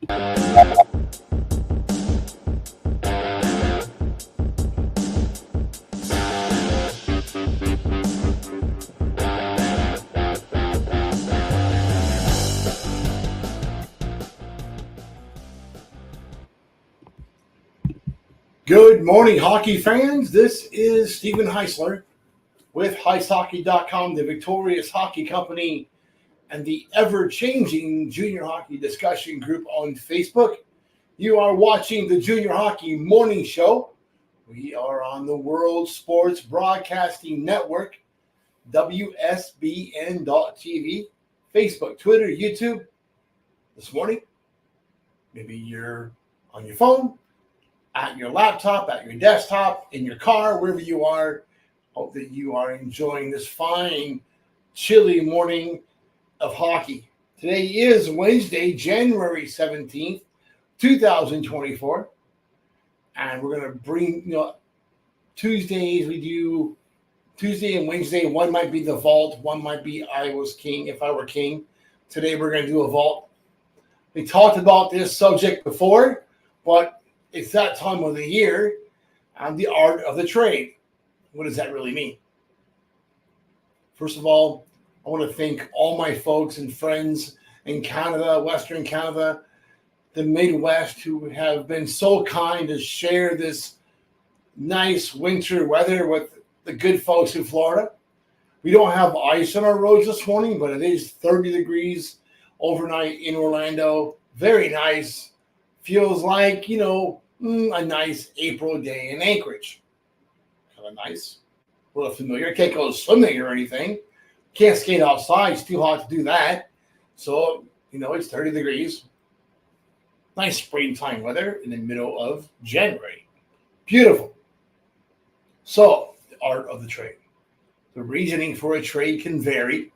Good morning, hockey fans. This is Stephen Heisler with HeisHockey.com, the Victorious Hockey Company, and the ever-changing Junior Hockey Discussion Group on Facebook. You are watching the Junior Hockey Morning Show. We are on the World Sports Broadcasting Network, WSBN.TV, Facebook, Twitter, YouTube. This morning, maybe you're on your phone, at your laptop, at your desktop, in your car, wherever you are. Hope that you are enjoying this fine, chilly morning of hockey. Today is Wednesday, January 17th, 2024. And we're going to bring, Tuesdays, we do Tuesday and Wednesday. One might be the vault. One might be I was king, if I were king. Today we're going to do a vault. We talked about this subject before, but it's that time of the year, the art of the trade. What does that really mean? First of all, I want to thank all my folks and friends in Canada, Western Canada, the Midwest, who have been so kind to share this nice winter weather with the good folks in Florida. We don't have ice on our roads this morning, but it is 30 degrees overnight in Orlando. Very nice. Feels like, a nice April day in Anchorage. Kind of nice. A little familiar. Can't go swimming or anything. Can't skate outside. It's too hot to do that. So, it's 30 degrees. Nice springtime weather in the middle of January. Beautiful. So, the art of the trade. The reasoning for a trade can vary.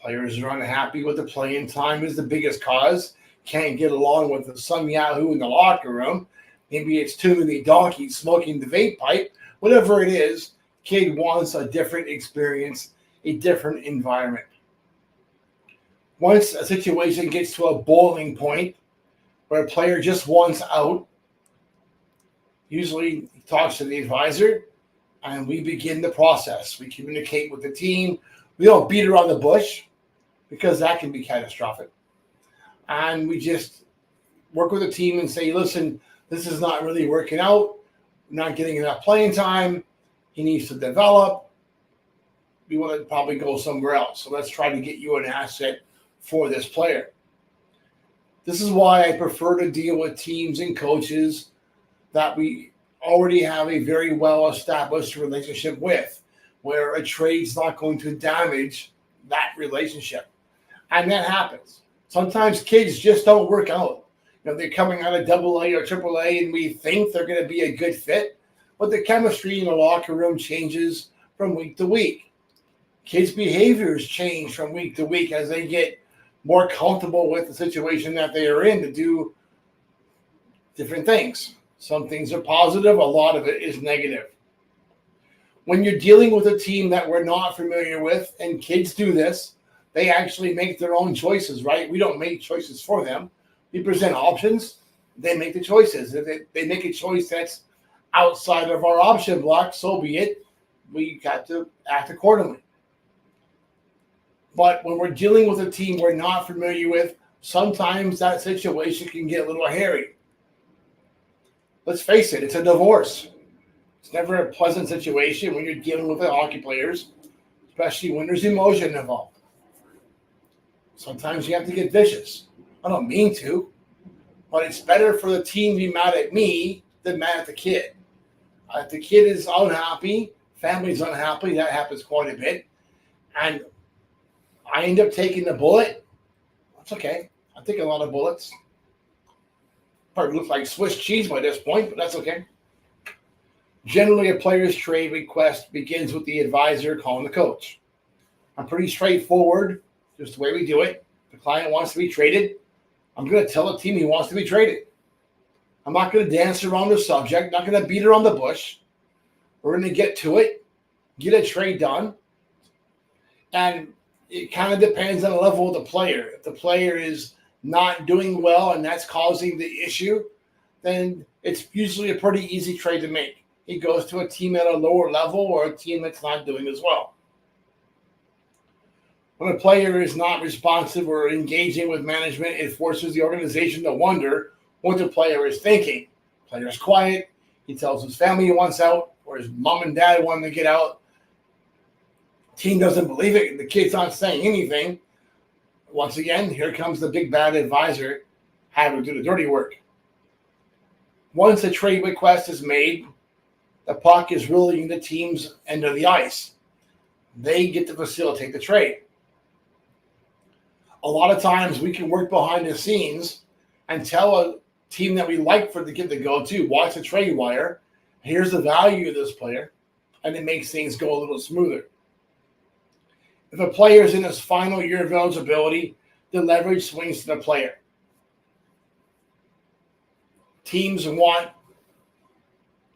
Players are unhappy with the playing time is the biggest cause. Can't get along with some yahoo in the locker room. Maybe it's too many donkeys smoking the vape pipe. Whatever it is, kid wants a different experience, a different environment. Once a situation gets to a boiling point where a player just wants out, usually he talks to the advisor and we begin the process. We communicate with the team. We don't beat around the bush because that can be catastrophic. And we just work with the team and say, listen, this is not really working out. We're not getting enough playing time. He needs to develop. We want to probably go somewhere else. So let's try to get you an asset for this player. This is why I prefer to deal with teams and coaches that we already have a very well-established relationship with, where a trade's not going to damage that relationship. And that happens. Sometimes kids just don't work out. They're coming out of AA or AAA, and we think they're going to be a good fit, but the chemistry in the locker room changes from week to week. Kids' behaviors change from week to week as they get more comfortable with the situation that they are in to do different things. Some things are positive. A lot of it is negative. When you're dealing with a team that we're not familiar with, and kids do this, they actually make their own choices, right? We don't make choices for them. We present options. They make the choices. If they make a choice that's outside of our option block, so be it. We got to act accordingly. But when we're dealing with a team we're not familiar with, sometimes that situation can get a little hairy. Let's face it, it's a divorce. It's never a pleasant situation when you're dealing with the hockey players, especially when there's emotion involved. Sometimes you have to get vicious. I don't mean to, but it's better for the team to be mad at me than mad at the kid. If the kid is unhappy, family's unhappy, that happens quite a bit, and I end up taking the bullet, that's okay. I take a lot of bullets. Probably looks like Swiss cheese by this point, but that's okay. Generally, a player's trade request begins with the advisor calling the coach. I'm pretty straightforward. Just the way we do it. If the client wants to be traded, I'm going to tell the team he wants to be traded. I'm not going to dance around the subject, not going to beat around the bush. We're going to get to it, get a trade done. And it kind of depends on the level of the player. If the player is not doing well and that's causing the issue, then it's usually a pretty easy trade to make. He goes to a team at a lower level or a team that's not doing as well. When a player is not responsive or engaging with management, it forces the organization to wonder what the player is thinking. The player is quiet. He tells his family he wants out, or his mom and dad want him to get out. Team doesn't believe it. The kid's not saying anything. Once again, here comes the big bad advisor having to do the dirty work. Once a trade request is made, the puck is really in the team's end of the ice. They get to facilitate the trade. A lot of times we can work behind the scenes and tell a team that we like for the kid to go to, watch the trade wire. Here's the value of this player, and it makes things go a little smoother. If a player is in his final year of eligibility, the leverage swings to the player. Teams want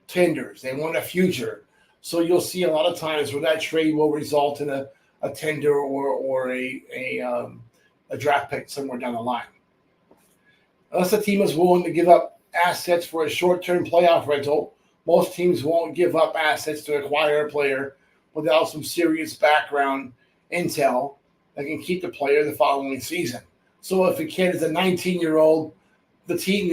tenders. They want a future. So you'll see a lot of times where that trade will result in a tender or a draft pick somewhere down the line. Unless the team is willing to give up assets for a short-term playoff rental, most teams won't give up assets to acquire a player without some serious background intel that can keep the player the following season. So if a kid is a 19-year-old, the team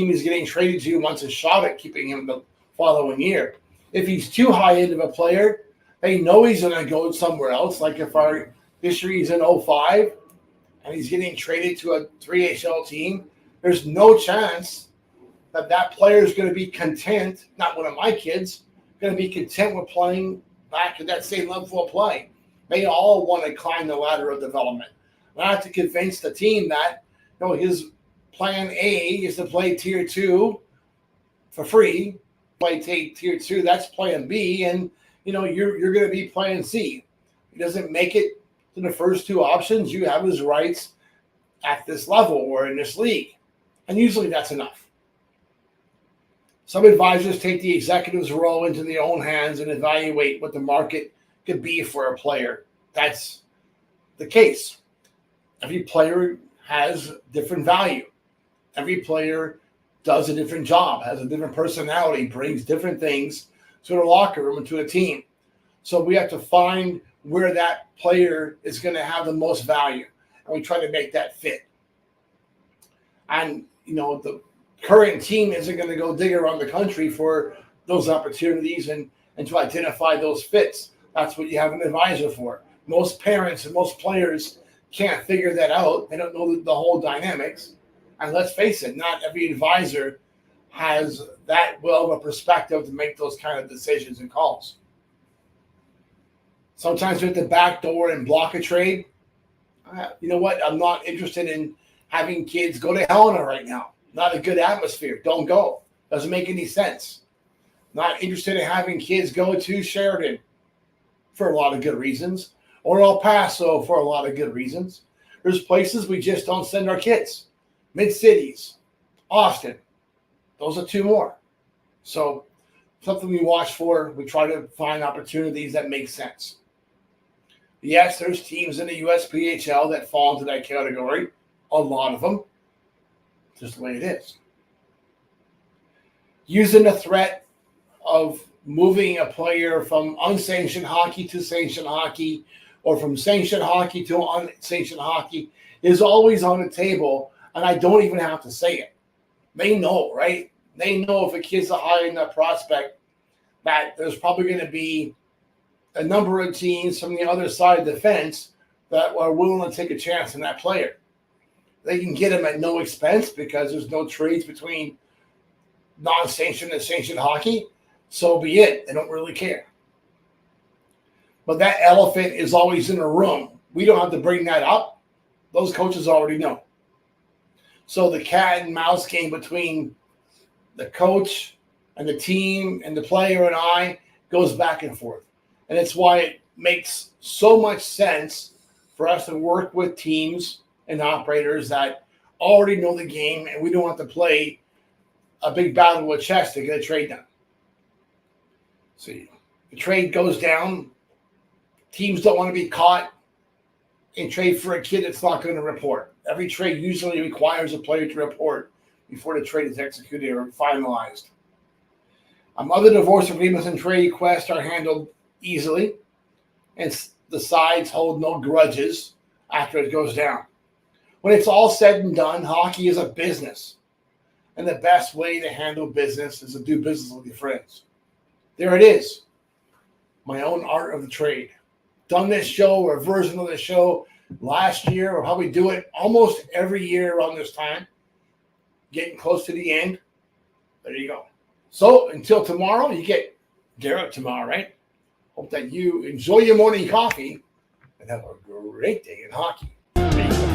he's getting traded to wants a shot at keeping him the following year. If he's too high end of a player, they know he's going to go somewhere else. Like if this year he's in 05 and he's getting traded to a 3HL team, there's no chance that player is going to be content, not one of my kids, going to be content with playing back at that same level of play. They all want to climb the ladder of development. I have to convince the team that his plan A is to play tier 2 for free. Play tier 2, that's plan B, and you're going to be plan C. He doesn't make it to the first two options. You have his rights at this level or in this league, and usually that's enough. Some advisors take the executive's role into their own hands and evaluate what the market could be for a player. That's the case. Every player has different value. Every player does a different job, has a different personality, brings different things to the locker room and to a team. So we have to find where that player is going to have the most value, and we try to make that fit. And, the current team isn't going to go dig around the country for those opportunities and to identify those fits. That's what you have an advisor for. Most parents and most players can't figure that out. They don't know the whole dynamics. And let's face it, not every advisor has that well of a perspective to make those kind of decisions and calls. Sometimes we have to backdoor and block a trade. You know what? I'm not interested in having kids go to Helena right now. Not a good atmosphere. Don't go. Doesn't make any sense. Not interested in having kids go to Sheridan for a lot of good reasons, or El Paso for a lot of good reasons. There's places we just don't send our kids. Mid-cities, Austin. Those are two more. So something we watch for. We try to find opportunities that make sense. Yes, there's teams in the USPHL that fall into that category. A lot of them. Just the way it is. Using the threat of moving a player from unsanctioned hockey to sanctioned hockey, or from sanctioned hockey to unsanctioned hockey, is always on the table, and I don't even have to say it. They know, right? They know if a kid's a high enough prospect that there's probably going to be a number of teams from the other side of the fence that are willing to take a chance on that player. They can get him at no expense because there's no trades between non-sanctioned and sanctioned hockey. So be it. They don't really care. But that elephant is always in the room. We don't have to bring that up. Those coaches already know. So the cat and mouse game between the coach and the team and the player and I goes back and forth. And it's why it makes so much sense for us to work with teams and operators that already know the game, and we don't have to play a big battle with chess to get a trade done. See, the trade goes down. Teams don't want to be caught and trade for a kid that's not going to report. Every trade usually requires a player to report before the trade is executed or finalized. Other divorce agreements and trade requests are handled easily, and the sides hold no grudges after it goes down. When it's all said and done, hockey is a business, and the best way to handle business is to do business with your friends. There it is, my own art of the trade. Done this show or a version of the show last year, or how we do it almost every year around this time. Getting close to the end. There you go. So until tomorrow, you get Derek tomorrow, right? Hope that you enjoy your morning coffee and have a great day in hockey.